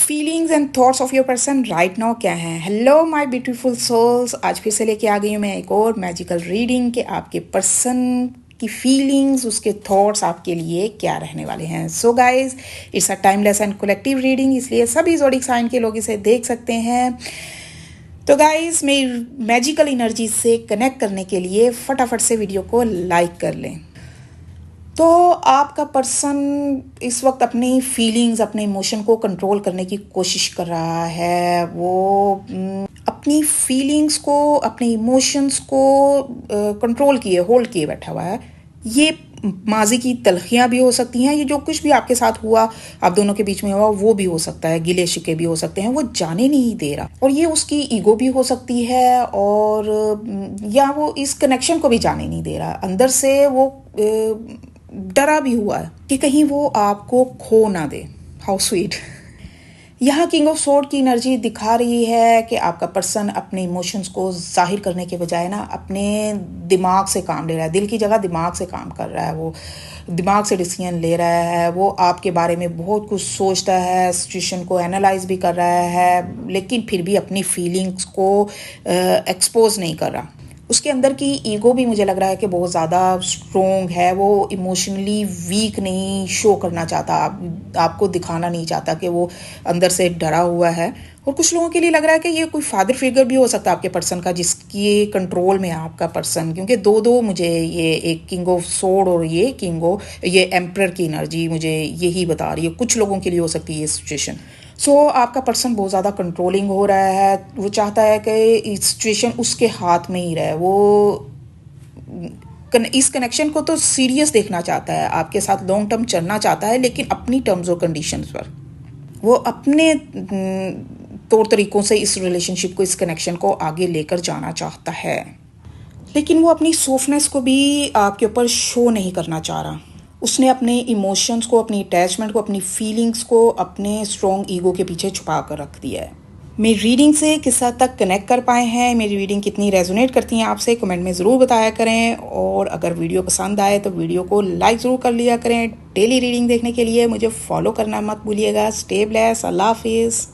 Feelings and thoughts of your person right now क्या हैं। Hello my beautiful souls, आज फिर से लेके आ गई हूँ मैं एक और मैजिकल रीडिंग के आपके पर्सन की फीलिंग्स, उसके थॉट्स आपके लिए क्या रहने वाले हैं। So guys, it's a timeless and collective reading, इसलिए सभी ज़ोडिक साइन के लोग इसे देख सकते हैं। तो गाइज, मेरी मैजिकल एनर्जी से कनेक्ट करने के लिए फटाफट से वीडियो को लाइक कर लें। तो आपका पर्सन इस वक्त अपनी फीलिंग्स, अपने इमोशन को कंट्रोल करने की कोशिश कर रहा है। वो अपनी फीलिंग्स को, अपने इमोशंस को कंट्रोल किए, होल्ड किए बैठा हुआ है। ये माजी की तलखियाँ भी हो सकती हैं, ये जो कुछ भी आपके साथ हुआ, आप दोनों के बीच में हुआ, वो भी हो सकता है, गिले शिके भी हो सकते हैं, वो जाने नहीं दे रहा। और ये उसकी ईगो भी हो सकती है, और या वो इस कनेक्शन को भी जाने नहीं दे रहा। अंदर से वो डरा भी हुआ है कि कहीं वो आपको खो ना दे। How sweet. यहाँ किंग ऑफ सोर्ड की एनर्जी दिखा रही है कि आपका पर्सन अपने इमोशंस को जाहिर करने के बजाय ना अपने दिमाग से काम ले रहा है। दिल की जगह दिमाग से काम कर रहा है। वो दिमाग से डिसीजन ले रहा है। वो आपके बारे में बहुत कुछ सोचता है, सिचुएशन को एनालाइज भी कर रहा है, लेकिन फिर भी अपनी फीलिंग्स को एक्सपोज नहीं कर रहा। उसके अंदर की ईगो भी मुझे लग रहा है कि बहुत ज़्यादा स्ट्रोंग है। वो इमोशनली वीक नहीं शो करना चाहता, आपको दिखाना नहीं चाहता कि वो अंदर से डरा हुआ है। और कुछ लोगों के लिए लग रहा है कि ये कोई फादर फिगर भी हो सकता है आपके पर्सन का, जिसकी कंट्रोल में है आपका पर्सन। क्योंकि दो मुझे ये एक किंग ऑफ सोर्ड और ये एम्परर की एनर्जी मुझे यही बता रही है। कुछ लोगों के लिए हो सकती है ये सिचुएशन। आपका पर्सन बहुत ज़्यादा कंट्रोलिंग हो रहा है। वो चाहता है कि सिचुएशन उसके हाथ में ही रहे। वो इस कनेक्शन को तो सीरियस देखना चाहता है, आपके साथ लॉन्ग टर्म चलना चाहता है, लेकिन अपनी टर्म्स और कंडीशंस पर। वो अपने तौर तरीकों से इस रिलेशनशिप को, इस कनेक्शन को आगे लेकर जाना चाहता है, लेकिन वो अपनी सॉफ्टनेस को भी आपके ऊपर शो नहीं करना चाह रहा। उसने अपने इमोशंस को, अपनी अटैचमेंट को, अपनी फीलिंग्स को अपने स्ट्रॉन्ग ईगो के पीछे छुपा कर रख दिया है। मेरी रीडिंग से किस हद तक कनेक्ट कर पाए हैं, मेरी रीडिंग कितनी रेजोनेट करती हैं आपसे, कमेंट में ज़रूर बताया करें। और अगर वीडियो पसंद आए तो वीडियो को लाइक ज़रूर कर लिया करें। डेली रीडिंग देखने के लिए मुझे फॉलो करना मत भूलिएगा। Stay blessed. अल्लाह हाफिज़।